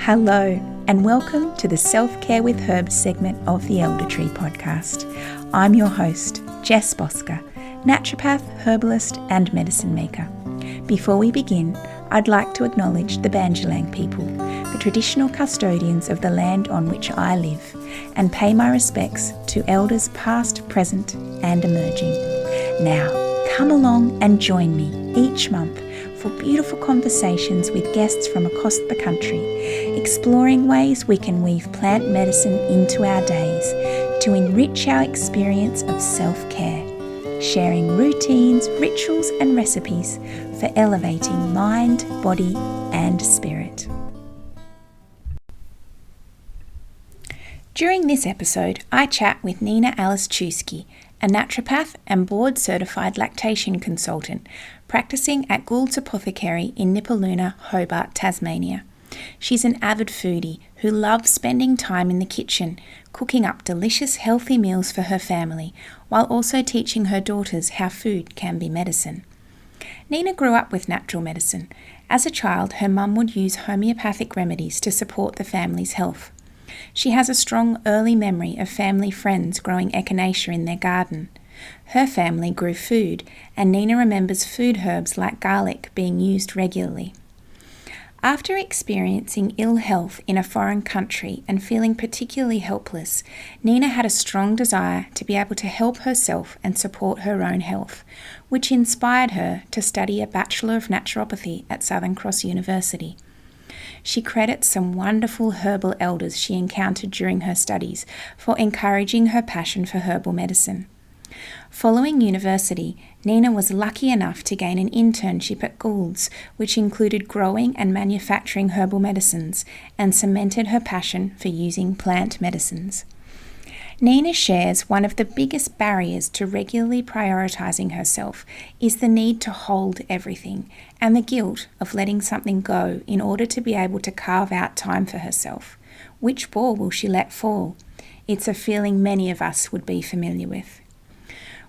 Hello, and welcome to the Self-Care with Herbs segment of the Elder Tree podcast. I'm your host, Jess Bosca, naturopath, herbalist, and medicine maker. Before we begin, I'd like to acknowledge the Banjalang people, the traditional custodians of the land on which I live, and pay my respects to elders past, present, and emerging. Now, come along and join me each month for beautiful conversations with guests from across the country, exploring ways we can weave plant medicine into our days to enrich our experience of self-care, sharing routines, rituals and recipes for elevating mind, body and spirit. During this episode, I chat with Nena Aleschewski, a naturopath and board certified lactation consultant practicing at Goulds Apothecary in Nipaluna, Hobart, Tasmania. She's an avid foodie who loves spending time in the kitchen, cooking up delicious, healthy meals for her family, while also teaching her daughters how food can be medicine. Nena grew up with natural medicine. As a child, her mum would use homeopathic remedies to support the family's health. She has a strong early memory of family friends growing Echinacea in their garden. Her family grew food, and Nena remembers food herbs like garlic being used regularly. After experiencing ill health in a foreign country and feeling particularly helpless, Nena had a strong desire to be able to help herself and support her own health, which inspired her to study a Bachelor of Naturopathy at Southern Cross University. She credits some wonderful herbal elders she encountered during her studies for encouraging her passion for herbal medicine. Following university, Nena was lucky enough to gain an internship at Goulds, which included growing and manufacturing herbal medicines, and cemented her passion for using plant medicines. Nena shares one of the biggest barriers to regularly prioritising herself is the need to hold everything and the guilt of letting something go in order to be able to carve out time for herself. Which ball will she let fall? It's a feeling many of us would be familiar with.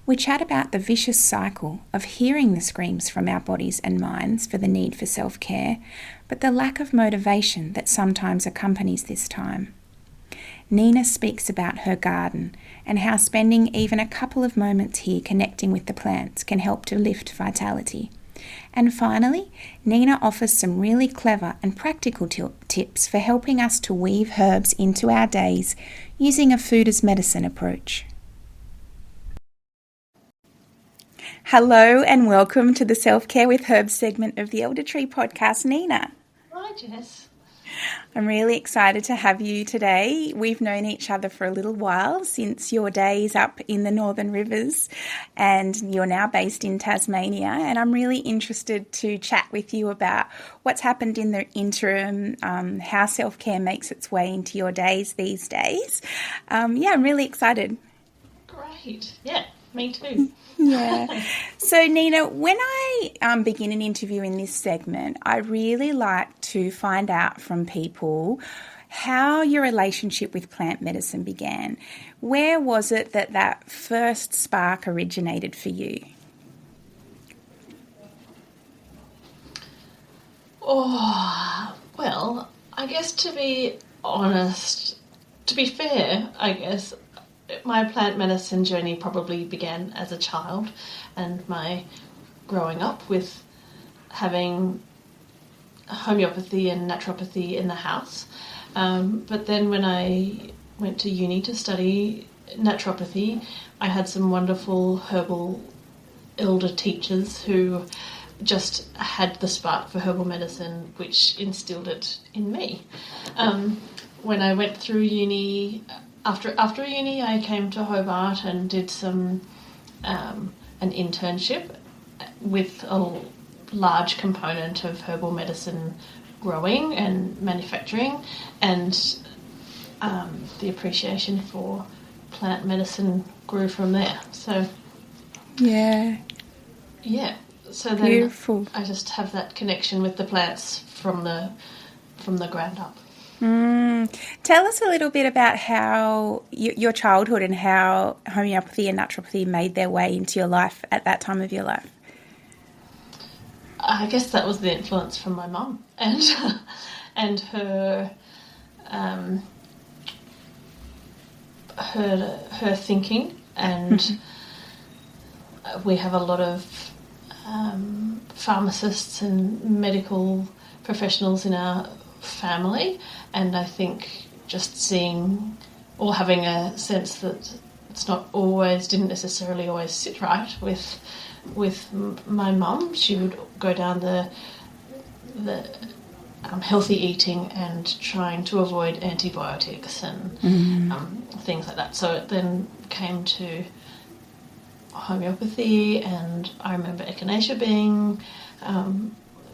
We chat about the vicious cycle of hearing the screams from our bodies and minds for the need for self-care, but the lack of motivation that sometimes accompanies this time. Nena speaks about her garden and how spending even a couple of moments here connecting with the plants can help to lift vitality. And finally, Nena offers some really clever and practical tips for helping us to weave herbs into our days using a food as medicine approach. Hello and welcome to the Self-Care with Herbs segment of the Elder Tree podcast, Nena. Hi, Jess. I'm really excited to have you today. We've known each other for a little while, since your days up in the Northern Rivers, and you're now based in Tasmania, and I'm really interested to chat with you about what's happened in the interim, how self-care makes its way into your days these days. I'm really excited. Great. Yeah, me too. Yeah. So, Nena, when I begin an interview in this segment, I really like to find out from people how your relationship with plant medicine began. Where was it that first spark originated for you? Oh, well, I guess to be fair, I guess my plant medicine journey probably began as a child, and my growing up with having homeopathy and naturopathy in the house. But then when I went to uni to study naturopathy, I had some wonderful herbal elder teachers who just had the spark for herbal medicine, which instilled it in me. When I went through uni, After uni, I came to Hobart and did an internship with a large component of herbal medicine growing and manufacturing, and the appreciation for plant medicine grew from there. So, yeah. So then Beautiful. I just have that connection with the plants from the ground up. Tell us a little bit about how your childhood and how homeopathy and naturopathy made their way into your life at that time of your life. I guess that was the influence from my mum and her her thinking, and we have a lot of pharmacists and medical professionals in our family, and I think just seeing or having a sense that it's not always, didn't necessarily always sit right with my mum. She would go down the healthy eating and trying to avoid antibiotics and things like that. So it then came to homeopathy, and I remember Echinacea being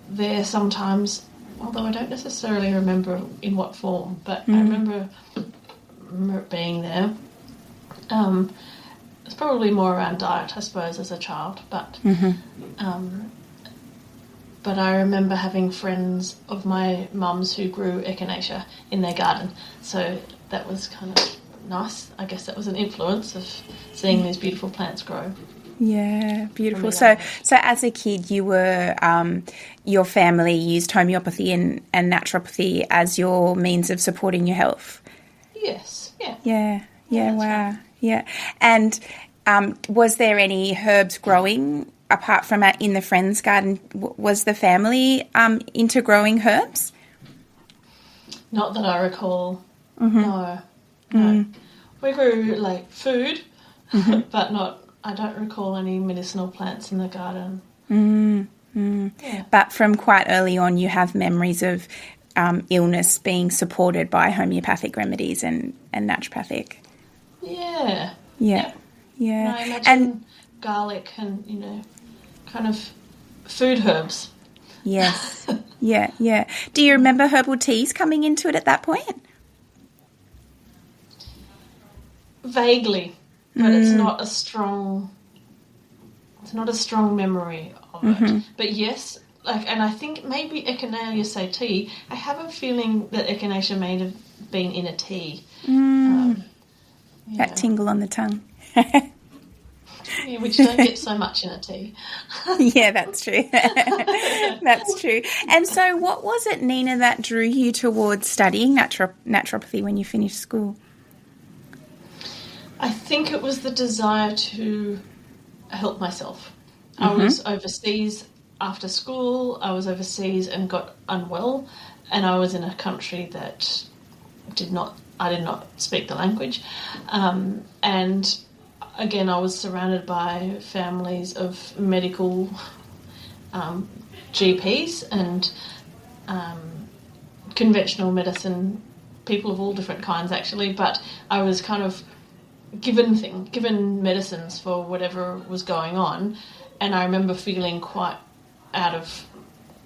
there sometimes, although I don't necessarily remember in what form, but I remember it being there. It's probably more around diet, I suppose, as a child, but I remember having friends of my mum's who grew Echinacea in their garden, so that was kind of nice. I guess that was an influence of seeing these beautiful plants grow. Yeah, beautiful. So as a kid, you were your family used homeopathy and naturopathy as your means of supporting your health. Yes. Yeah. Yeah. Wow. Right. Yeah. And was there any herbs growing apart from in the friend's garden? Was the family into growing herbs? Not that I recall. No. We grew like food, but not. I don't recall any medicinal plants in the garden. Yeah. But from quite early on, you have memories of illness being supported by homeopathic remedies and naturopathic. Yeah. And I imagine garlic and, kind of food herbs. Yes. Yeah. Do you remember herbal teas coming into it at that point? Vaguely, but it's not a strong memory of it. But yes, and I think maybe Echinacea tea. I have a feeling that Echinacea may have been in a tea. That tingle on the tongue. Yeah, which you don't get so much in a tea. Yeah, that's true. That's true. And so what was it, Nena, that drew you towards studying naturopathy when you finished school? I think it was the desire to help myself. I was overseas after school. I was overseas and got unwell, and I was in a country that I did not speak the language. And again, I was surrounded by families of medical GPs and conventional medicine, people of all different kinds actually, but I was kind of given medicines for whatever was going on, and I remember feeling quite out of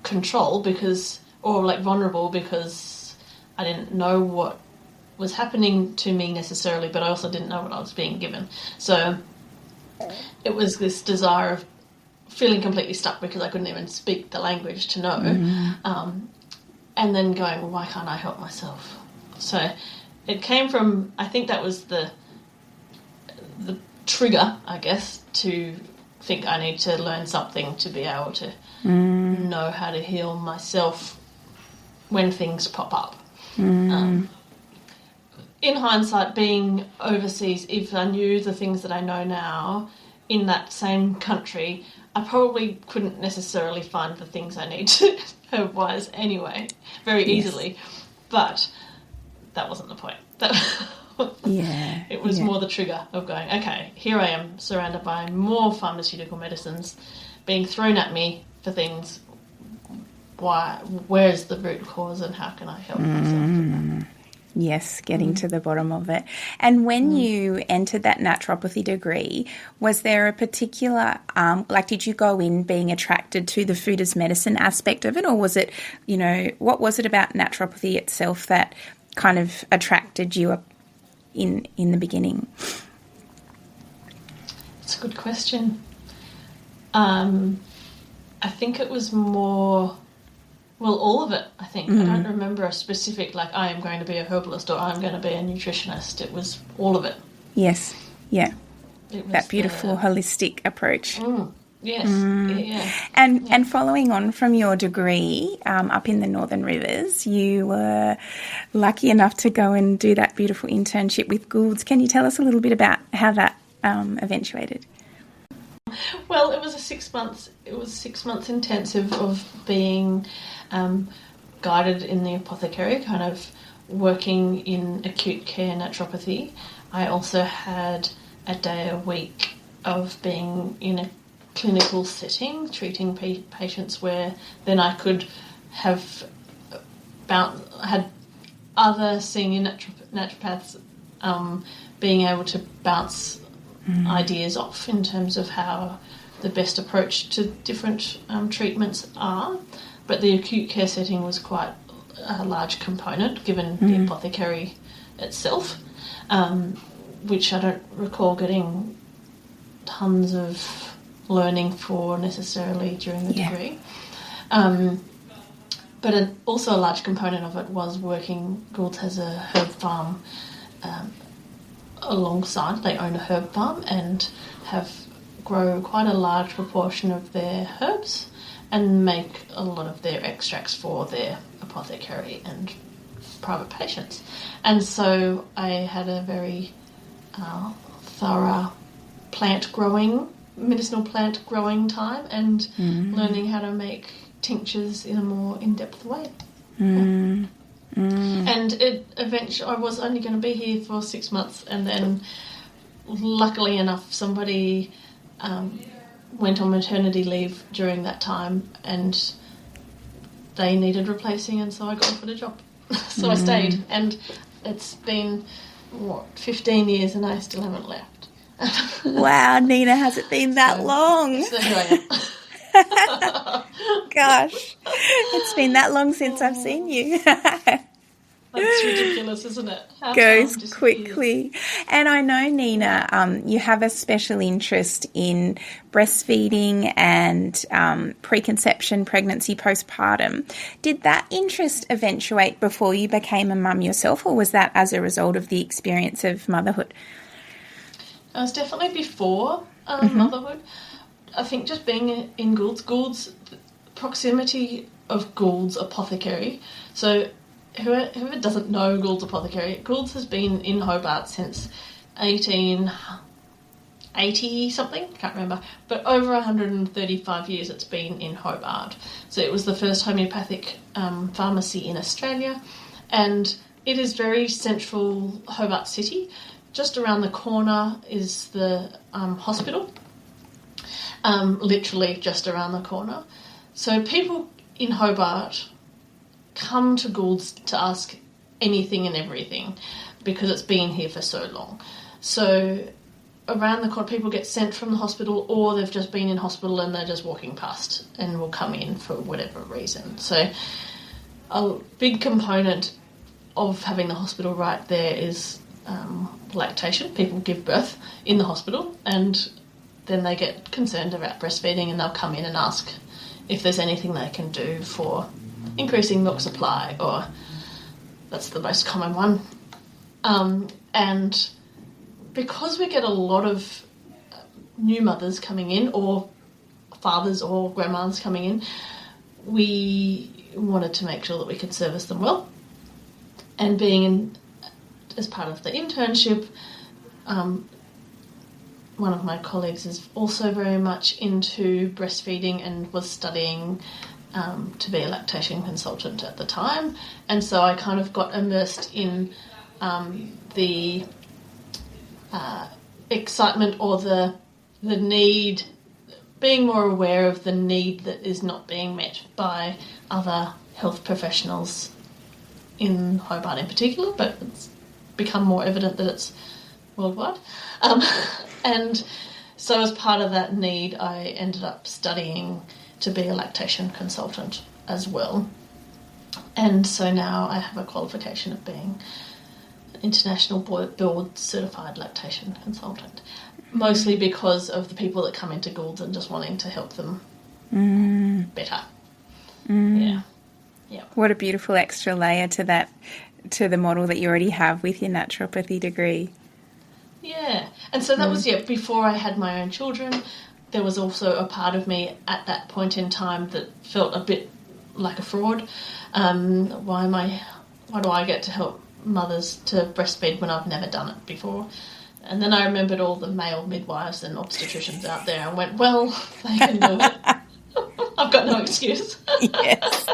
control vulnerable because I didn't know what was happening to me necessarily, but I also didn't know what I was being given. So it was this desire of feeling completely stuck because I couldn't even speak the language to know, and then going, well, why can't I help myself? So it came from, I think that was the trigger, I guess, to think I need to learn something to be able to know how to heal myself when things pop up. In hindsight, being overseas, if I knew the things that I know now in that same country, I probably couldn't necessarily find the things I need to herb-wise anyway, very easily. But that wasn't the point. It was more the trigger of going, okay, here I am surrounded by more pharmaceutical medicines being thrown at me for things. Where's the root cause and how can I help myself? Yes, getting to the bottom of it. And when you entered that naturopathy degree, was there a particular, did you go in being attracted to the food as medicine aspect of it, or was it, what was it about naturopathy itself that kind of attracted you in the beginning? That's a good question. I think it was more, all of it, I think. I don't remember a specific, I am going to be a herbalist or I'm going to be a nutritionist. It was all of it. Yes, yeah. That beautiful holistic approach. Yes, yeah. And following on from your degree up in the Northern Rivers, you were lucky enough to go and do that beautiful internship with Goulds. Can you tell us a little bit about how that eventuated? Well, it was 6 months. It was 6 months intensive of being guided in the apothecary, kind of working in acute care naturopathy. I also had a day a week of being in a clinical setting, treating patients, where then I could have had other senior naturopaths being able to bounce ideas off in terms of how the best approach to different treatments are. But the acute care setting was quite a large component given the apothecary itself, which I don't recall getting tons of learning for necessarily during the degree. But also a large component of it was working. Goulds has a herb farm alongside. They own a herb farm and grow quite a large proportion of their herbs and make a lot of their extracts for their apothecary and private patients. And so I had a very thorough medicinal plant growing time and learning how to make tinctures in a more in-depth way. And it eventually, I was only going to be here for 6 months, and then luckily enough somebody went on maternity leave during that time and they needed replacing, and so I got offered a job. So I stayed, and it's been 15 years and I still haven't left. Wow, Nena, has it been that long? So here I am. Gosh, it's been that long since I've seen you. That's ridiculous, isn't it? How Goes quickly. And I know, Nena, you have a special interest in breastfeeding and preconception, pregnancy, postpartum. Did that interest eventuate before you became a mum yourself, or was that as a result of the experience of motherhood? It was definitely before motherhood. I think just being in Goulds, proximity of Goulds Apothecary. So whoever doesn't know Goulds Apothecary, Goulds has been in Hobart since 1880-something, can't remember, but over 135 years it's been in Hobart. So it was the first homeopathic pharmacy in Australia, and it is very central Hobart City. Just around the corner is the hospital. Literally just around the corner. So people in Hobart come to Goulds to ask anything and everything because it's been here for so long. So around the corner, people get sent from the hospital, or they've just been in hospital and they're just walking past and will come in for whatever reason. So a big component of having the hospital right there is lactation. People give birth in the hospital, and then they get concerned about breastfeeding, and they'll come in and ask if there's anything they can do for increasing milk supply, or that's the most common one. And because we get a lot of new mothers coming in, or fathers or grandmas coming in, we wanted to make sure that we could service them well. And being as part of the internship, one of my colleagues is also very much into breastfeeding and was studying to be a lactation consultant at the time. And so I kind of got immersed in the excitement or the need, being more aware of the need that is not being met by other health professionals in Hobart in particular, but it's become more evident that it's worldwide. And so as part of that need, I ended up studying to be a lactation consultant as well. And so now I have a qualification of being an International Board Certified Lactation Consultant, mostly because of the people that come into Goulds and just wanting to help them better. Yeah. What a beautiful extra layer to that, to the model that you already have with your naturopathy degree. Yeah, and so that was, before I had my own children. There was also a part of me at that point in time that felt a bit like a fraud. Why am I why do I get to help mothers to breastfeed when I've never done it before? And then I remembered all the male midwives and obstetricians out there and went, well, they can do it. I've got no excuse. Yes,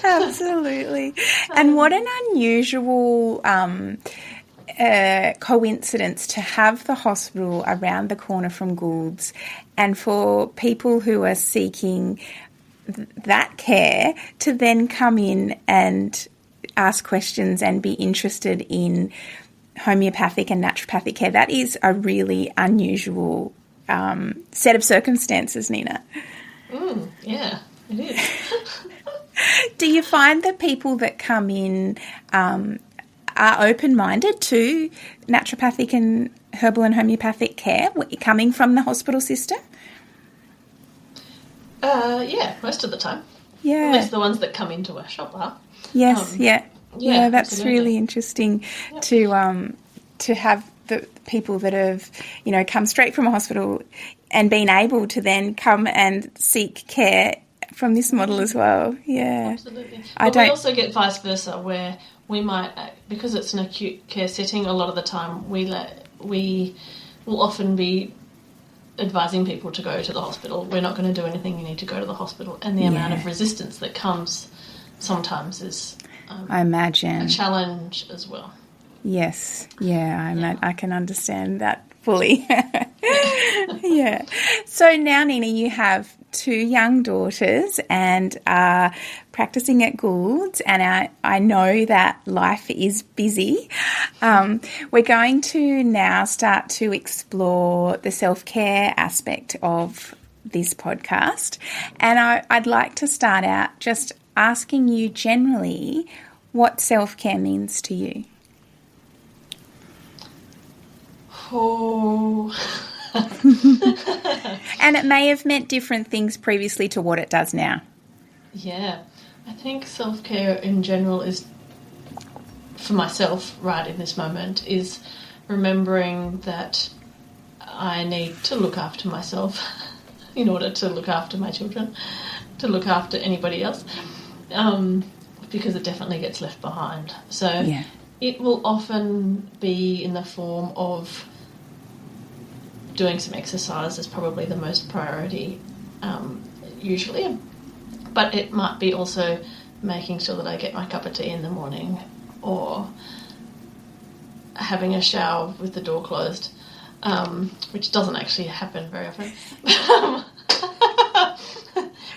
absolutely. And what an unusual coincidence to have the hospital around the corner from Goulds, and for people who are seeking that care to then come in and ask questions and be interested in homeopathic and naturopathic care. That is a really unusual set of circumstances, Nena. Yeah, it is. Do you find that people that come in are open-minded to naturopathic and herbal and homeopathic care coming from the hospital system? Yeah, most of the time. Yeah. At least the ones that come into our shop are. Yes, yeah, that's absolutely. really interesting to have the people that have, come straight from a hospital and been able to then come and seek care from this model as well. Yeah. Absolutely. But we also get vice versa, where we might, because it's an acute care setting, a lot of the time we will often be advising people to go to the hospital. We're not going to do anything, you need to go to the hospital. And the amount of resistance that comes sometimes is I imagine a challenge as well. Yes, I can understand that fully. Yeah. So now, Nena, you have 2 young daughters and are practicing at Goulds, and I know that life is busy. We're going to now start to explore the self-care aspect of this podcast, and I'd like to start out just asking you generally what self-care means to you. Oh. And it may have meant different things previously to what it does now. Yeah. I think self-care in general is, for myself right in this moment, is remembering that I need to look after myself in order to look after my children, to look after anybody else, because it definitely gets left behind. So it will often be in the form of doing some exercise is probably the most priority usually, but it might be also making sure that I get my cup of tea in the morning, or having a shower with the door closed, which doesn't actually happen very often.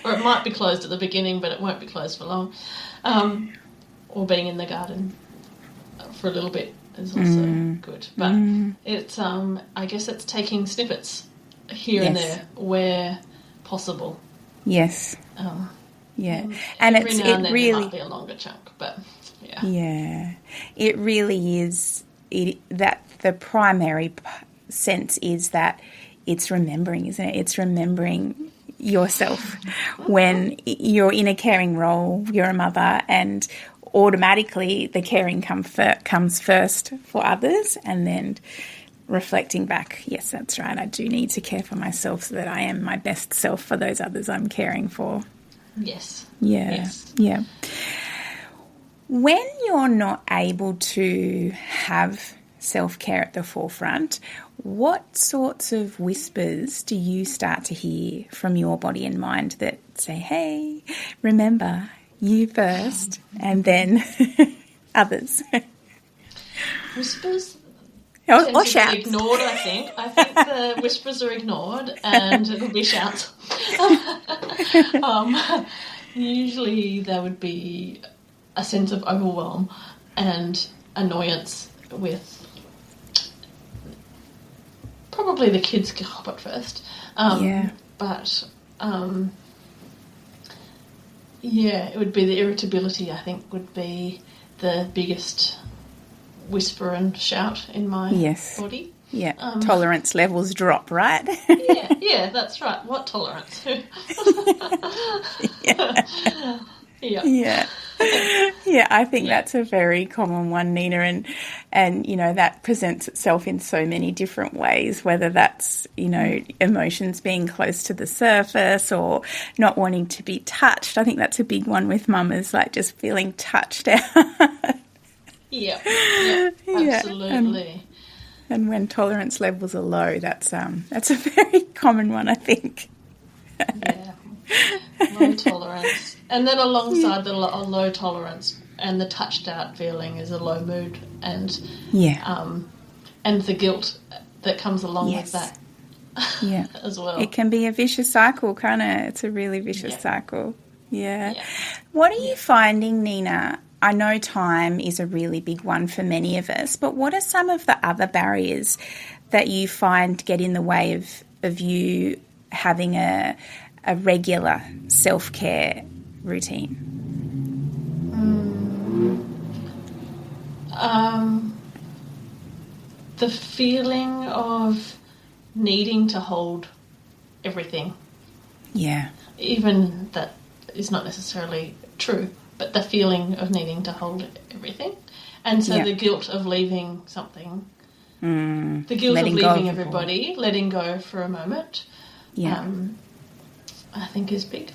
Or it might be closed at the beginning, but it won't be closed for long. Or being in the garden for a little bit is also good. But it's, I guess it's taking snippets here and there where possible. Yes. And every now and then really, it might be a longer chunk, but it really is. That the primary sense is that it's remembering, isn't it? It's remembering yourself when you're in a caring role. You're a mother, and automatically the caring comes first for others, and then reflecting back, yes, that's right, I do need to care for myself so that I am my best self for those others I'm caring for. Yes. Yeah. When you're not able to have self-care at the forefront, what sorts of whispers do you start to hear from your body and mind that say, hey, remember, you first, and then others? Whispers or shouts. Ignored, I think. I think the whispers are ignored and it'll be shouts. Usually there would be a sense of overwhelm and annoyance with probably the kids get Hobart first. But it would be the irritability, I think, would be the biggest whisper and shout in my body. Yeah, tolerance levels drop, right? yeah, that's right. What tolerance? Yeah. Yeah, I think that's a very common one, Nina, and you know, that presents itself in so many different ways, whether that's, you know, emotions being close to the surface or not wanting to be touched. I think that's a big one with mamas, like just feeling touched out. Yeah, Yeah, absolutely. and when tolerance levels are low, that's a very common one, I think. Yeah, low tolerance. And then alongside the low tolerance and the touched out feeling is a low mood, and the guilt that comes along with that. Yeah. As well. It can be a vicious cycle, can't it? It's a really vicious cycle. Yeah. What are you finding, Nina? I know time is a really big one for many of us, but what are some of the other barriers that you find get in the way of you having a regular self-care routine? The feeling of needing to hold everything. Yeah. Even that is not necessarily true, but the feeling of needing to hold everything. And so the guilt of leaving something, the guilt of leaving everybody, letting go for a moment, I think is big.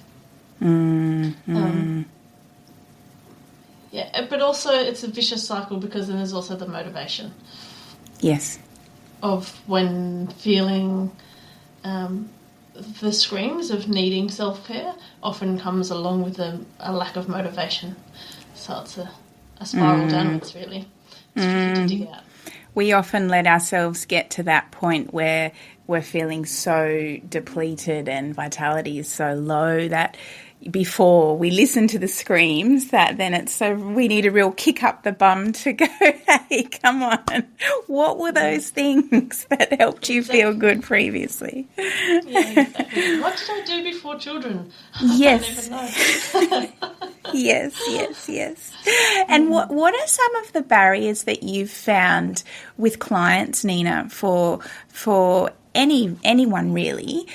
But also it's a vicious cycle because then there's also the motivation. Yes. Of when feeling the screams of needing self-care often comes along with a lack of motivation. So it's a spiral downwards, really. It's tricky to dig out. We often let ourselves get to that point where we're feeling so depleted and vitality is so low that before we listen to the screams, that then it's so we need a real kick up the bum to go, hey, come on, what were those things that helped you feel good previously? Yeah, exactly. What did I do before children? Yes. I don't even know. Yes. And what are some of the barriers that you've found with clients, Nina, for anyone really,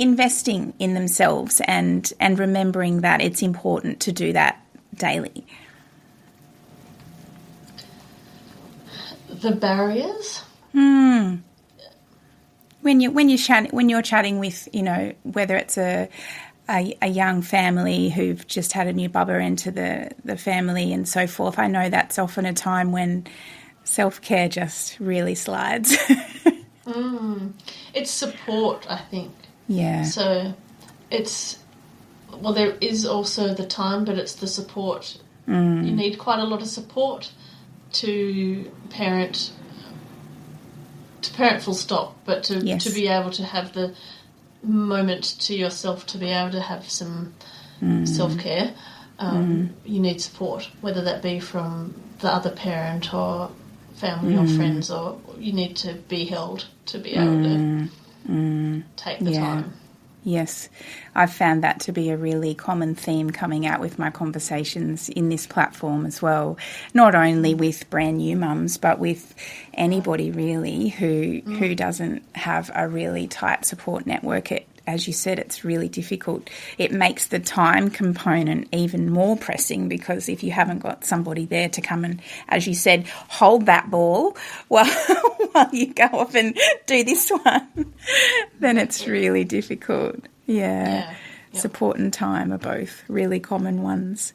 investing in themselves and remembering that it's important to do that daily? The barriers? When you're chatting with, you know, whether it's a young family who've just had a new bubba into the family and so forth, I know that's often a time when self-care just really slides. It's support, I think. Yeah. So there is also the time, but it's the support. You need quite a lot of support to parent full stop, but to be able to have the moment to yourself, to be able to have some self-care, you need support, whether that be from the other parent or family or friends, or you need to be held to be able to take the time. Yes, I've found that to be a really common theme coming out with my conversations in this platform as well, not only with brand new mums, but with anybody really who doesn't have a really tight support network. As you said, it's really difficult. It makes the time component even more pressing because if you haven't got somebody there to come and, as you said, hold that ball while you go off and do this one, then it's really difficult. Yeah. Support and time are both really common ones.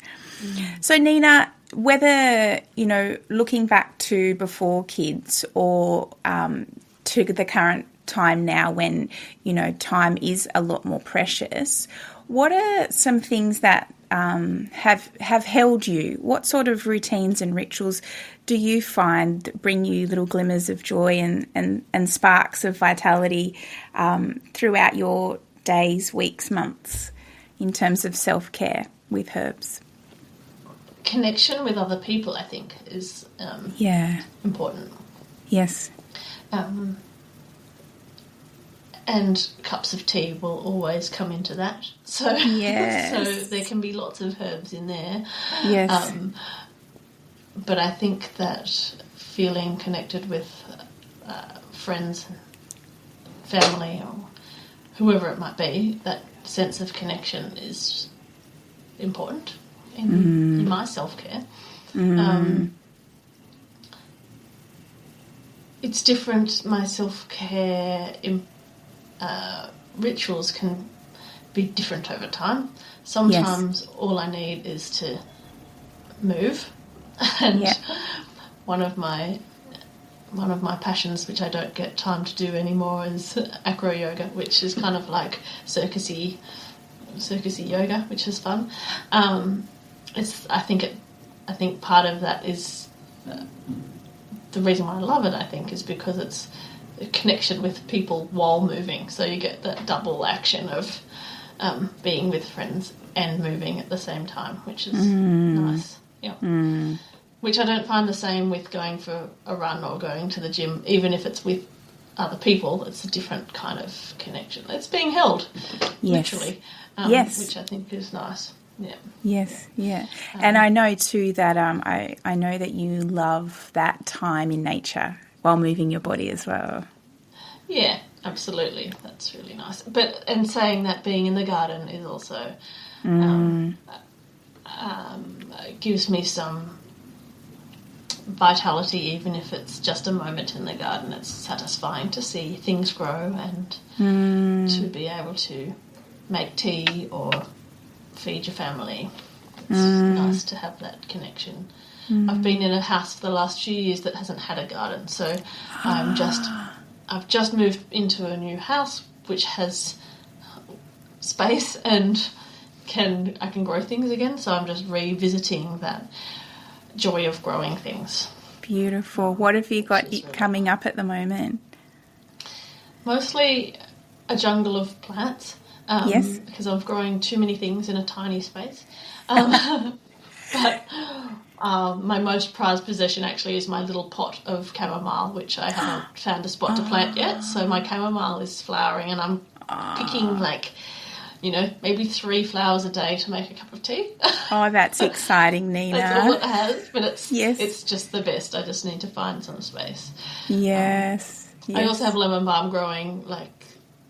So, Nina, whether, you know, looking back to before kids or to the current time now when, you know, time is a lot more precious, what are some things that have held you? What sort of routines and rituals do you find bring you little glimmers of joy and sparks of vitality throughout your days, weeks, months in terms of self-care with herbs? Connection with other people, I think, is important. Yes. And cups of tea will always come into that. So, so there can be lots of herbs in there. Yes. But I think that feeling connected with friends, family, or whoever it might be, that sense of connection is important. in my self-care. It's different. My self-care rituals can be different over time. Sometimes all I need is to move, and one of my passions, which I don't get time to do anymore, is acro yoga, which is kind of like circusy yoga, which is fun. I think part of that is the reason why I love it. I think is because it's a connection with people while moving, so you get that double action of being with friends and moving at the same time, which is nice. Yeah. Which I don't find the same with going for a run or going to the gym, even if it's with other people. It's a different kind of connection. It's being held, literally, which I think is nice. Yeah. Yes, yeah. And I know too that I know that you love that time in nature while moving your body as well. Yeah, absolutely. That's really nice. But and saying that, being in the garden is also gives me some vitality, even if it's just a moment in the garden. It's satisfying to see things grow and to be able to make tea or feed your family. It's nice to have that connection. I've been in a house for the last few years that hasn't had a garden, so I've just moved into a new house which has space and I can grow things again, so I'm just revisiting that joy of growing things. Beautiful. What have you got coming up at the moment? Mostly a jungle of plants. Yes. Because I'm growing too many things in a tiny space. But my most prized possession actually is my little pot of chamomile, which I haven't found a spot to plant yet. So my chamomile is flowering, and I'm picking maybe 3 flowers a day to make a cup of tea. Oh, that's exciting, Nena. That's all it has, but it's just the best. I just need to find some space. Yes. I also have lemon balm growing.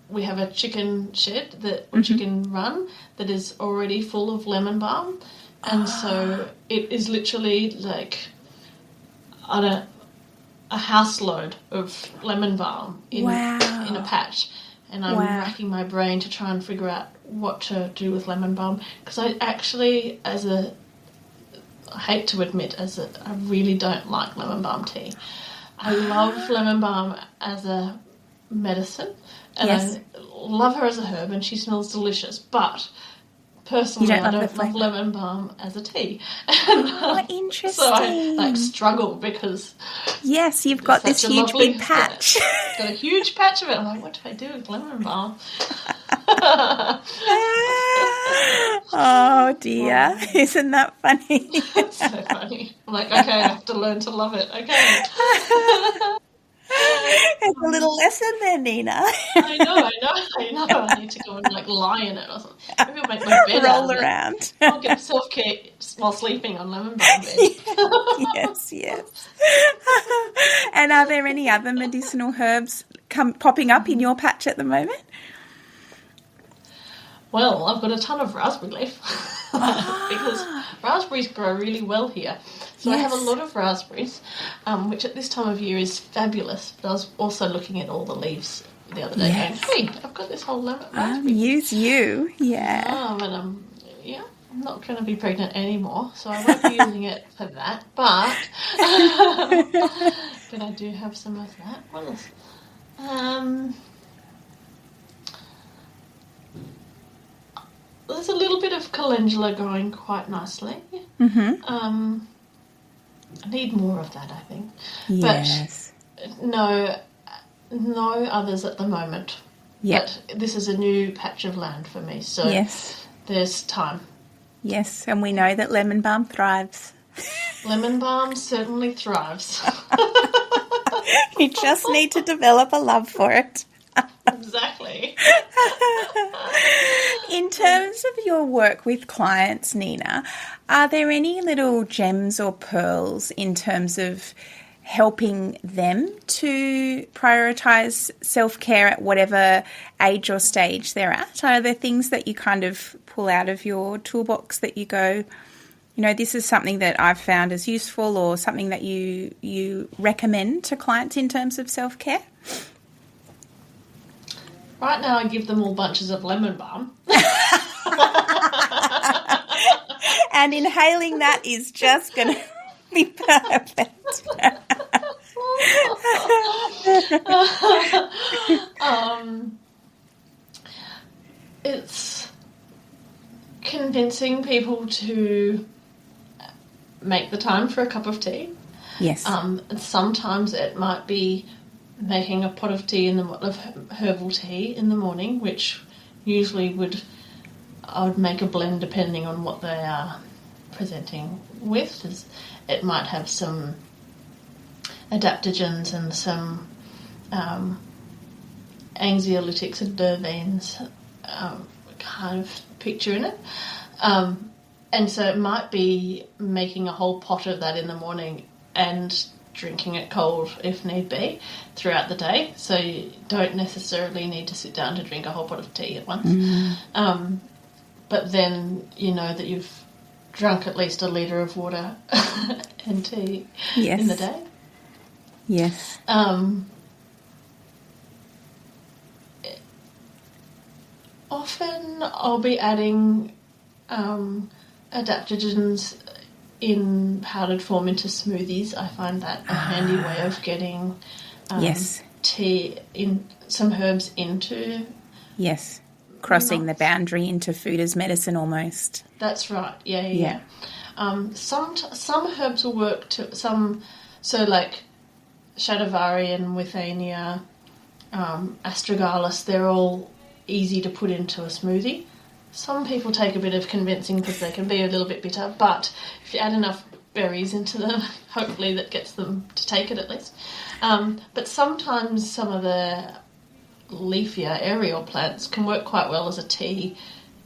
We have a chicken shed or chicken run that is already full of lemon balm, and so it is literally like a house load of lemon balm in a patch. And I'm racking my brain to try and figure out what to do with lemon balm, because I actually, I hate to admit, I really don't like lemon balm tea. I love lemon balm as a medicine, and I love her as a herb, and she smells delicious, but personally I don't love lemon balm as a tea. Oh, interesting. So I struggle because you've got this huge big patch. Got a huge patch of it. I'm like, what do I do with lemon balm? Oh dear, isn't that funny? That's so funny. I'm like, okay, I have to learn to love it. Okay. It's a little lesson there, Nena. I know. I need to go and lie in it or something. Maybe I'll make my bed roll around. I'll get self-care while sleeping on lemon balm bed. Yes. And are there any other medicinal herbs popping up in your patch at the moment? Well, I've got a ton of raspberry leaf because raspberries grow really well here. So I have a lot of raspberries, which at this time of year is fabulous. But I was also looking at all the leaves the other day going, hey, I've got this whole raspberry. Use you, but I'm not going to be pregnant anymore, so I won't be using it for that. But but I do have some of that. What else? There's a little bit of calendula growing quite nicely. I need more of that, I think. Yes. But no others at the moment. Yep. But this is a new patch of land for me, so there's time. Yes, and we know that lemon balm thrives. Lemon balm certainly thrives. You just need to develop a love for it. Exactly. In terms of your work with clients, Nena, are there any little gems or pearls in terms of helping them to prioritise self-care at whatever age or stage they're at? Are there things that you kind of pull out of your toolbox that you go, this is something that I've found as useful, or something that you recommend to clients in terms of self-care? Right now I give them all bunches of lemon balm. And inhaling that is just going to be perfect. It's convincing people to make the time for a cup of tea. Yes. Sometimes it might be making a pot of tea of herbal tea in the morning, which usually I would make a blend depending on what they are presenting with. It might have some adaptogens and some anxiolytics and verveins kind of picture in it. And so it might be making a whole pot of that in the morning and drinking it cold if need be throughout the day. So you don't necessarily need to sit down to drink a whole pot of tea at once. But then you know that you've drunk at least a litre of water and tea in the day. Yes. Often I'll be adding adaptogens in powdered form into smoothies. I find that a handy way of getting tea, in some herbs into... Yes, crossing the boundary into food as medicine almost. That's right, yeah. Some herbs will work to some... So like shatavari and withania, astragalus, they're all easy to put into a smoothie. Some people take a bit of convincing because they can be a little bit bitter, but if you add enough berries into them, hopefully that gets them to take it at least. But sometimes some of the leafier aerial plants can work quite well as a tea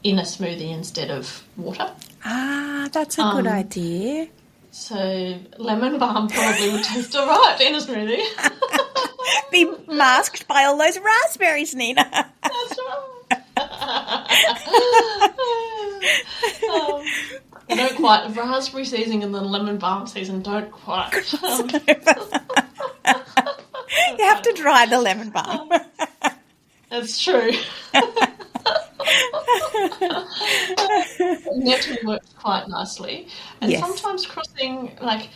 in a smoothie instead of water. That's a good idea. So lemon balm probably would taste all right in a smoothie. Be masked by all those raspberries, Nina. That's right. They don't quite. Raspberry season and the lemon balm season don't quite. You have to dry the lemon balm. That's true. Nettle works quite nicely. And sometimes crossing, like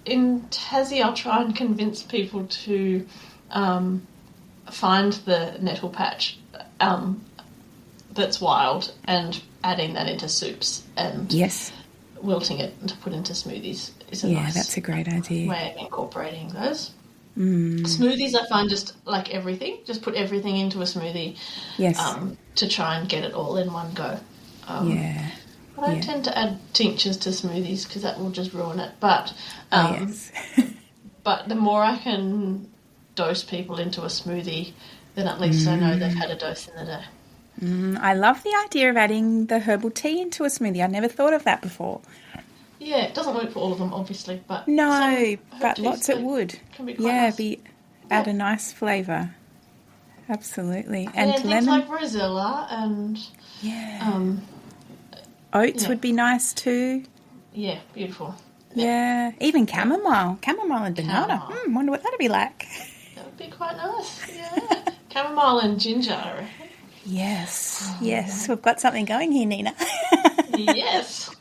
in Tassie, I'll try and convince people to find the nettle patch that's wild and adding that into soups and wilting it to put into smoothies is a nice that's a great idea. Way of incorporating those. Smoothies, I find, just like everything, just put everything into a smoothie to try and get it all in one go. I don't tend to add tinctures to smoothies because that will just ruin it. But but the more I can dose people into a smoothie, then at least I know they've had a dose in the day. I love the idea of adding the herbal tea into a smoothie. I never thought of that before. Yeah, it doesn't work for all of them, obviously, but but lots it would. Can be quite nice. Add a nice flavour. Absolutely. And things like rosella and oats would be nice too. Yeah, beautiful. Yeah, even chamomile and banana. Wonder what that'd be like. That would be quite nice. Yeah, chamomile and ginger, I reckon. Yes, we've got something going here, Nina. Yes.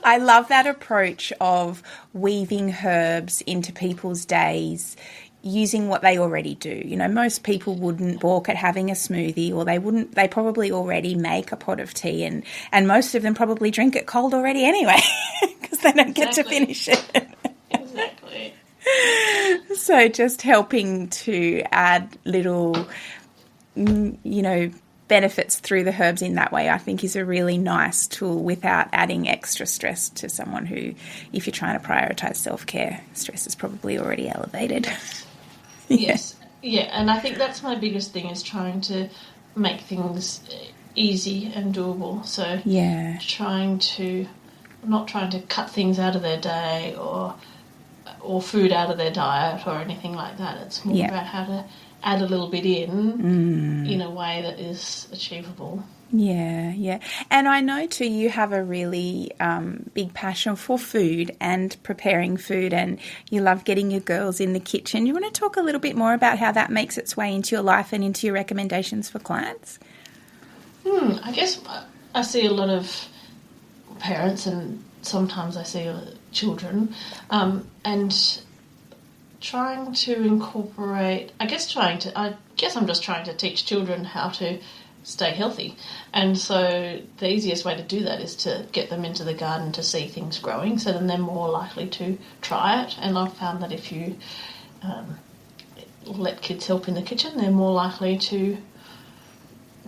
I love that approach of weaving herbs into people's days using what they already do. You know, most people wouldn't balk at having a smoothie, or they probably already make a pot of tea, and most of them probably drink it cold already anyway because they don't get to finish it. Exactly. So just helping to add little, benefits through the herbs in that way, I think, is a really nice tool without adding extra stress to someone who, if you're trying to prioritise self-care, stress is probably already elevated. Yes. Yeah, and I think that's my biggest thing, is trying to make things easy and doable. So not trying to cut things out of their day or food out of their diet or anything like that. It's more about how to add a little bit in a way that is achievable. Yeah, yeah. And I know too you have a really big passion for food and preparing food, and you love getting your girls in the kitchen. You want to talk a little bit more about how that makes its way into your life and into your recommendations for clients? I guess I see a lot of parents, and sometimes I see children, and trying to incorporate, I guess I'm just trying to teach children how to stay healthy. And so the easiest way to do that is to get them into the garden to see things growing, so then they're more likely to try it. And I've found that if you let kids help in the kitchen, they're more likely to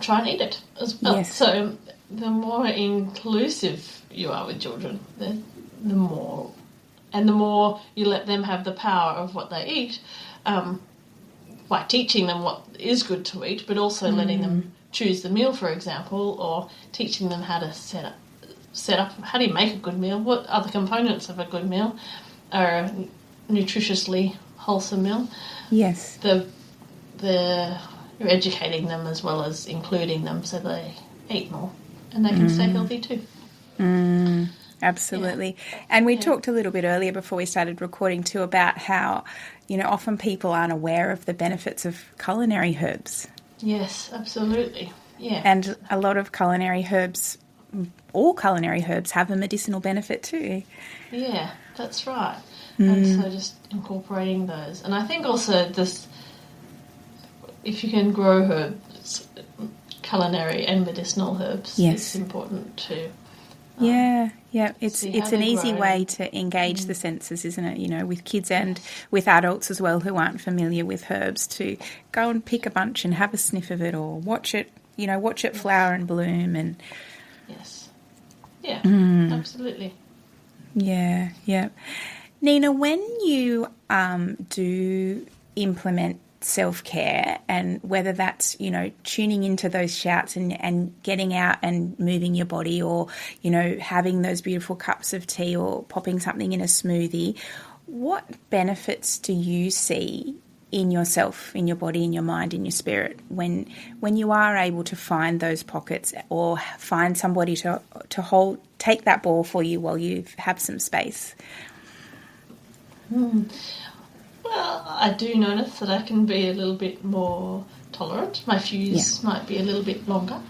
try and eat it as well. Yes. So the more inclusive you are with children, the more you let them have the power of what they eat, by teaching them what is good to eat, but also letting them choose the meal, for example, or teaching them how to set up how do you make a good meal, what are the components of a good meal, or a nutritiously wholesome meal. Yes. You're educating them as well as including them so they eat more and they can stay healthy too. Absolutely. Yeah. And we talked a little bit earlier before we started recording too about how, often people aren't aware of the benefits of culinary herbs. Yes, absolutely. Yeah. And a lot of culinary herbs, all culinary herbs have a medicinal benefit too. Yeah, that's right. And so just incorporating those. And I think also if you can grow herbs, culinary and medicinal herbs, it's important to it's an easy way to engage the senses, isn't it? With kids and with adults as well who aren't familiar with herbs, to go and pick a bunch and have a sniff of it, or watch it flower and bloom. And absolutely. Yeah. Nena, when you do implement self-care, and whether that's tuning into those shouts and getting out and moving your body, or having those beautiful cups of tea, or popping something in a smoothie, what benefits do you see in yourself, in your body, in your mind, in your spirit, when you are able to find those pockets, or find somebody to take that ball for you while you have some space? Well, I do notice that I can be a little bit more tolerant. My fuse might be a little bit longer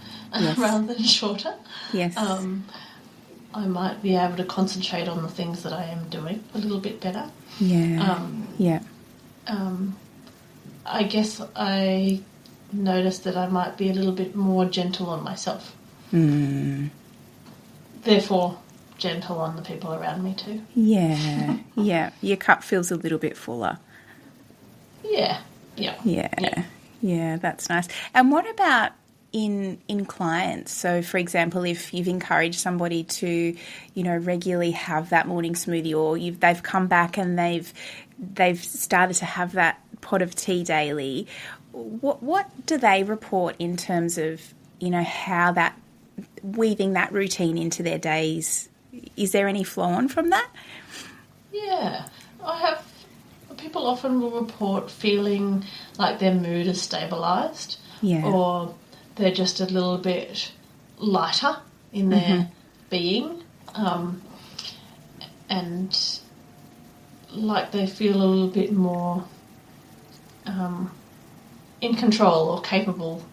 rather than shorter. Yes. I might be able to concentrate on the things that I am doing a little bit better. Yeah. I guess I noticed that I might be a little bit more gentle on myself. Therefore, gentle on the people around me too. Yeah. Your cup feels a little bit fuller. Yeah, that's nice. And what about in clients? So, for example, if you've encouraged somebody to, regularly have that morning smoothie, or they've come back and they've started to have that pot of tea daily, what do they report in terms of, how that weaving that routine into their days? Is there any flow on from that? Yeah, people often will report feeling like their mood is stabilised, or they're just a little bit lighter in their being, and like they feel a little bit more in control or capable,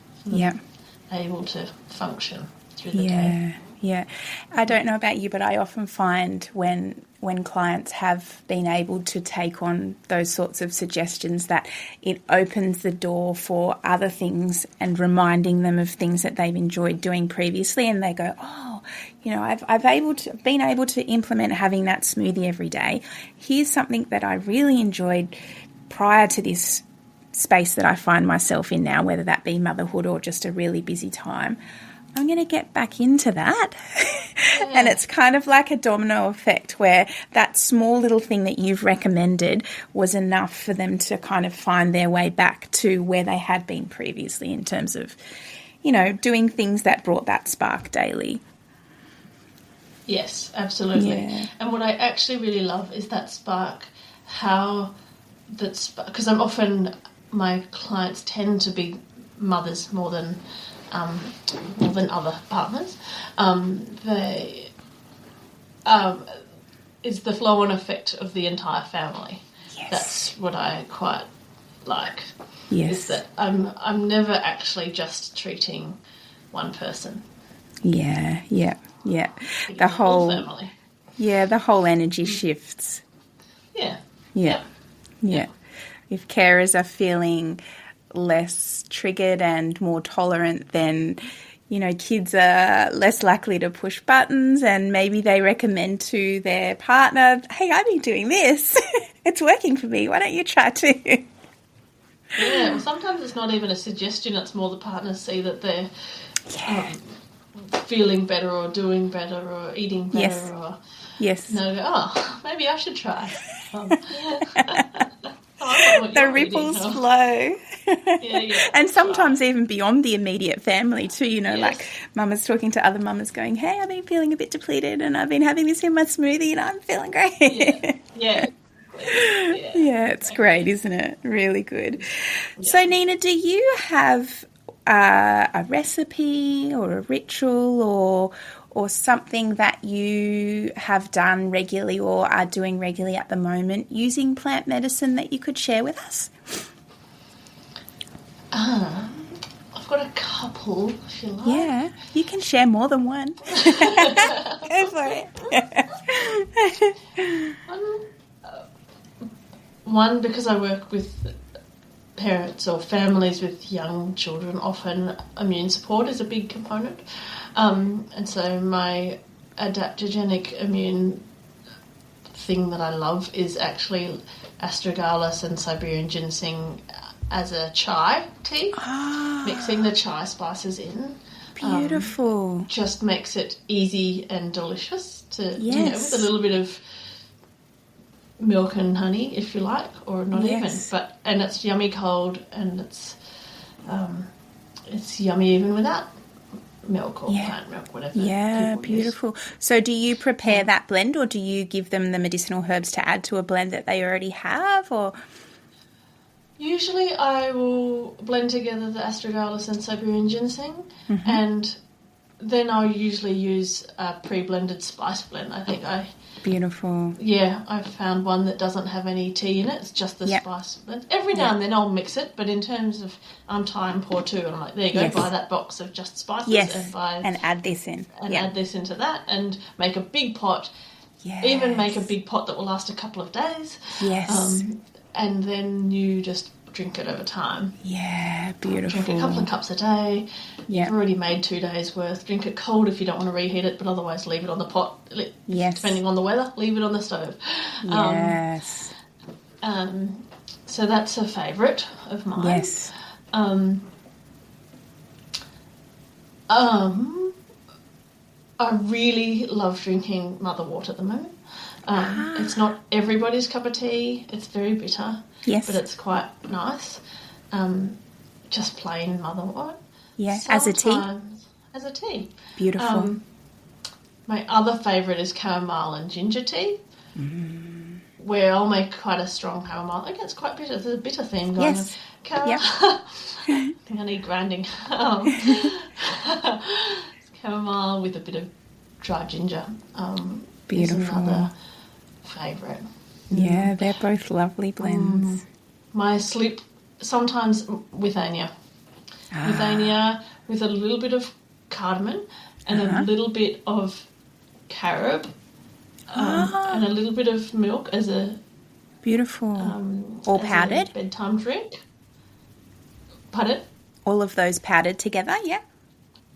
able to function through the day. Yeah. I don't know about you, but I often find when clients have been able to take on those sorts of suggestions, that it opens the door for other things and reminding them of things that they've enjoyed doing previously, and they go, I've been able to implement having that smoothie every day. Here's something that I really enjoyed prior to this space that I find myself in now, whether that be motherhood or just a really busy time. I'm going to get back into that. And it's kind of like a domino effect, where that small little thing that you've recommended was enough for them to kind of find their way back to where they had been previously, in terms of, doing things that brought that spark daily. Yes, absolutely. Yeah. And what I actually really love is that spark, because my clients tend to be mothers more than more than other partners, is the flow-on effect of the entire family. Yes. That's what I quite like. Yes. Is that I'm never actually just treating one person. Yeah. The whole family. Yeah, the whole energy shifts. Yeah. If carers are feeling less triggered and more tolerant, then, kids are less likely to push buttons, and maybe they recommend to their partner, hey, I've been doing this. It's working for me. Why don't you try too? Yeah, well, sometimes it's not even a suggestion. It's more the partners see that they're feeling better or doing better or eating better. Yes. And they'll go, maybe I should try. The ripples flow. Yeah. And sometimes even beyond the immediate family too, like mama's talking to other mamas going, hey, I've been feeling a bit depleted and I've been having this in my smoothie and I'm feeling great. Yeah. Yeah, it's great, isn't it? Really good. Yeah. So, Nena, do you have a recipe or a ritual or something that you have done regularly or are doing regularly at the moment using plant medicine that you could share with us? I've got a couple, if you like. Yeah, you can share more than one. Go for it. One, because I work with parents or families with young children, often immune support is a big component. And so my adaptogenic immune thing that I love is actually astragalus and Siberian ginseng as a chai tea. Mixing the chai spices in. Beautiful. Just makes it easy and delicious to, with a little bit of milk and honey, if you like, or not even. And it's yummy cold, and it's yummy even without milk or plant milk, whatever. Yeah, beautiful. Use. So do you prepare that blend, or do you give them the medicinal herbs to add to a blend that they already have, or? Usually I will blend together the astragalus and Siberian ginseng, and then I'll usually use a pre-blended spice blend. Beautiful. Yeah, I've found one that doesn't have any tea in it. It's just the spice blend. Every now and then I'll mix it, but in terms of try and pour too, and I'm like, there you go, buy that box of just spices and add this in. And add this into that and make a big pot. Yes. Even make a big pot that will last a couple of days. Yes. And then you just drink it over time. Yeah, beautiful. Drink a couple of cups a day. You've already made 2 days worth. Drink it cold if you don't want to reheat it, but otherwise leave it on the pot. Depending on the weather, leave it on the stove. Yes. So that's a favourite of mine. Yes. I really love drinking mother water at the moment. It's not everybody's cup of tea. It's very bitter. Yes. But it's quite nice. Just plain mother water. Yeah, as a tea? As a tea. Beautiful. My other favourite is chamomile and ginger tea, where I'll make quite a strong chamomile. Again, it's quite bitter. There's a bitter theme going on. Chamomile. I think I need grinding. Chamomile with a bit of dry ginger. Beautiful. Is another favourite. Yeah, they're both lovely blends. My sleep, sometimes withania. Withania with a little bit of cardamom and a little bit of carob and a little bit of milk as a... Beautiful. All powdered? Bedtime drink. Pardon? All of those powdered together, yeah?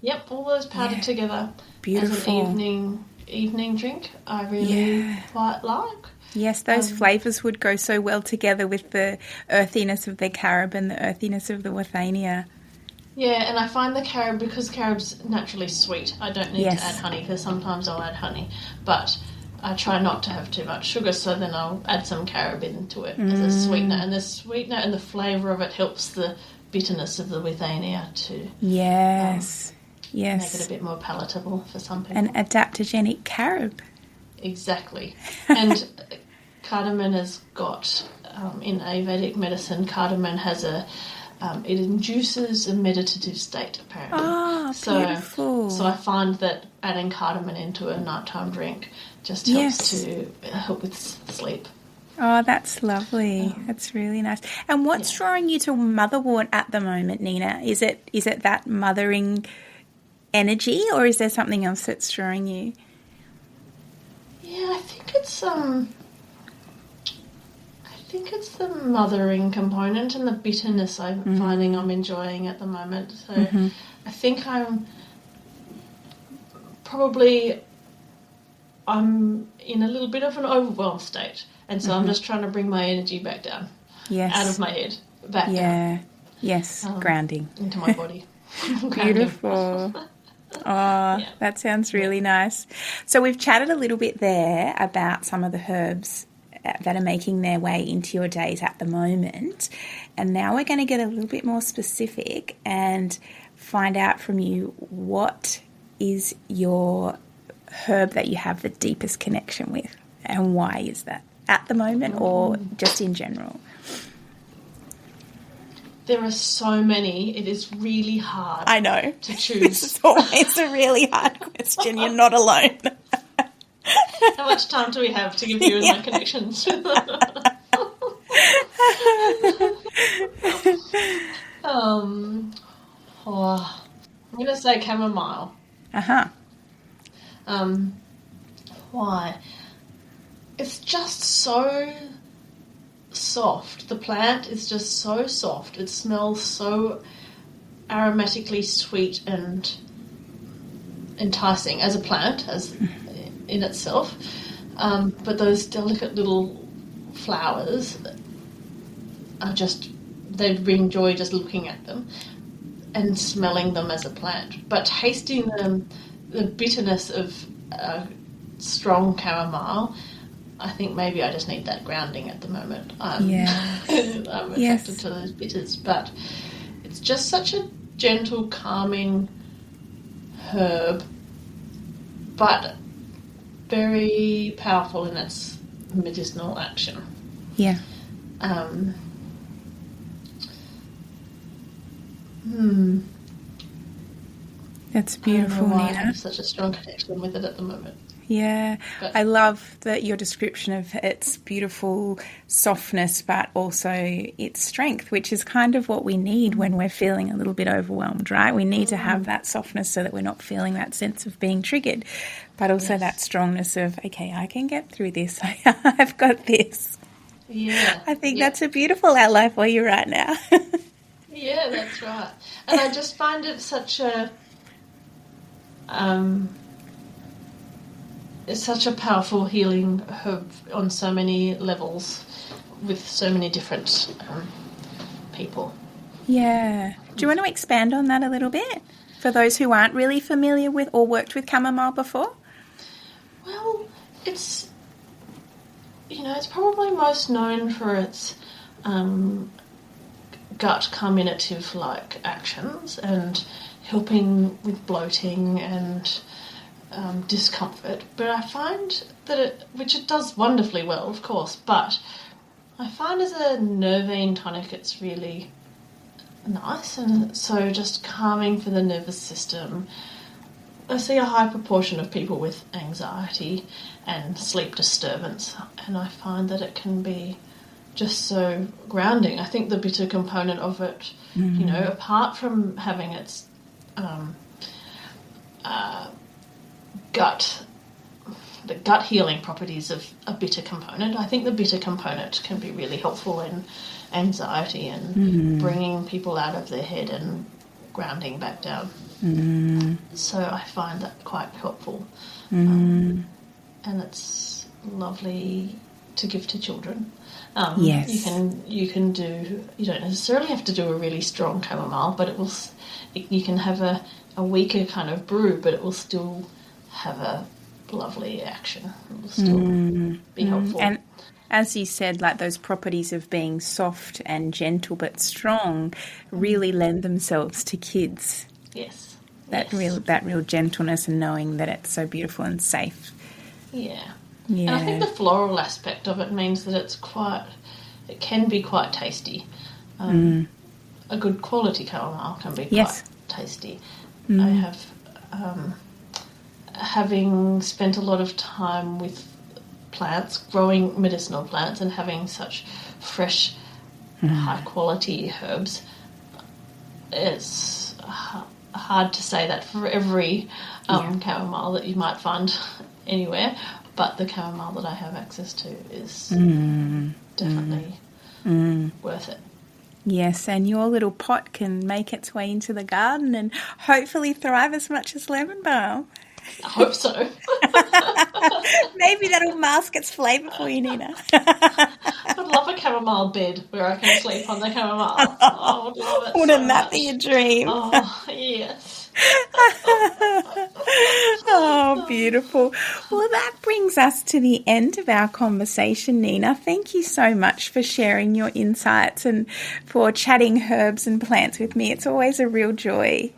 Yep, all those powdered together. Beautiful. As an evening drink, I really quite like. Yes, those flavours would go so well together with the earthiness of the carob and the earthiness of the withania. Yeah, and I find the carob, because carob's naturally sweet, I don't need to add honey, because sometimes I'll add honey, but I try not to have too much sugar, so then I'll add some carob into it as a sweetener, and the sweetener and the flavour of it helps the bitterness of the withania to make it a bit more palatable for some people. An adaptogenic carob. Exactly. And cardamom has got, in Ayurvedic medicine, cardamom has it induces a meditative state, apparently. beautiful. So I find that adding cardamom into a nighttime drink just helps to help with sleep. Oh, that's lovely. That's really nice. And what's drawing you to motherwort at the moment, Nena? Is it that mothering energy, or is there something else that's drawing you? Yeah, I think it's the mothering component and the bitterness I'm finding I'm enjoying at the moment. So I think I'm in a little bit of an overwhelmed state, and so I'm just trying to bring my energy back down. Yes. Out of my head, back down. Yes, grounding. Into my body. Beautiful. That sounds really nice. So we've chatted a little bit there about some of the herbs that are making their way into your days at the moment. And now we're going to get a little bit more specific and find out from you, what is your herb that you have the deepest connection with, and why is that at the moment or just in general? There are so many, it is really hard. I know. To choose. This is always a really hard question. You're not alone. How much time do we have to give you my connections? I'm going to say chamomile. Why? It's just so soft. The plant is just so soft. It smells so aromatically sweet and enticing as a plant, as in itself. But those delicate little flowers are just, they bring joy just looking at them and smelling them as a plant. But tasting them, the bitterness of strong chamomile, I think maybe I just need that grounding at the moment. I'm attracted to those bitters, but it's just such a gentle, calming herb, but very powerful in its medicinal action. Yeah. That's beautiful, Nena. I Nena. have such a strong connection with it at the moment. Yeah, But I love your description of its beautiful softness, but also its strength, which is kind of what we need when we're feeling a little bit overwhelmed, right? We need to have that softness so that we're not feeling that sense of being triggered, but also that strongness of, okay, I can get through this. I've got this. Yeah. I think that's a beautiful ally for you right now. Yeah, that's right. And I just find it such a it's such a powerful healing herb on so many levels with so many different people. Yeah. Do you want to expand on that a little bit for those who aren't really familiar with or worked with chamomile before? Well, it's probably most known for its gut carminative-like actions and helping with bloating and discomfort, but I find that which it does wonderfully well, of course, but I find as a nervine tonic it's really nice, and so just calming for the nervous system. I see a high proportion of people with anxiety and sleep disturbance, and I find that it can be just so grounding. I think the bitter component of it, apart from having its the gut healing properties of a bitter component, I think the bitter component can be really helpful in anxiety and bringing people out of their head and grounding back down. So I find that quite helpful. And it's lovely to give to children. Yes. You don't necessarily have to do a really strong chamomile, but you can have a weaker kind of brew, but it will still have a lovely action. It will still be helpful. And as you said, like those properties of being soft and gentle but strong really lend themselves to kids. Yes. That real gentleness and knowing that it's so beautiful and safe. Yeah. Yeah. And I think the floral aspect of it means that it can be quite tasty. A good quality chamomile can be quite tasty. I have, having spent a lot of time with plants, growing medicinal plants and having such fresh, high quality herbs, it's hard to say that for every chamomile that you might find anywhere, but the chamomile that I have access to is definitely worth it. Yes, and your little pot can make its way into the garden and hopefully thrive as much as lemon balm. I hope so. Maybe that'll mask its flavour for you, Nina. I'd love a chamomile bed where I can sleep on the chamomile. Oh, I would love it. Wouldn't that be a dream? Oh, yes. Oh, beautiful. Well, that brings us to the end of our conversation, Nina. Thank you so much for sharing your insights and for chatting herbs and plants with me. It's always a real joy.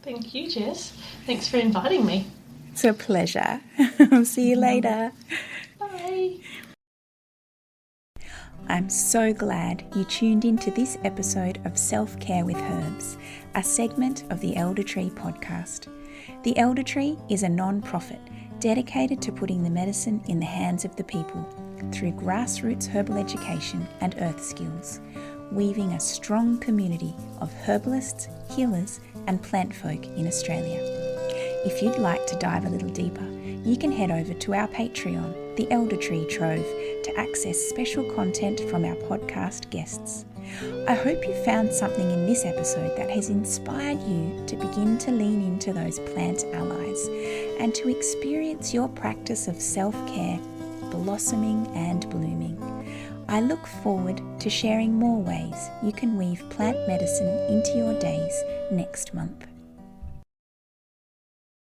Thank you, Jess. Thanks for inviting me. It's a pleasure. See you later. Bye. I'm so glad you tuned into this episode of Self-Care with Herbs, a segment of the Elder Tree podcast. The Elder Tree is a non-profit dedicated to putting the medicine in the hands of the people through grassroots herbal education and earth skills, weaving a strong community of herbalists, healers and plant folk in Australia. If you'd like to dive a little deeper, you can head over to our Patreon, the Elder Tree Trove, to access special content from our podcast guests. I hope you found something in this episode that has inspired you to begin to lean into those plant allies and to experience your practice of self-care blossoming and blooming. I look forward to sharing more ways you can weave plant medicine into your days next month.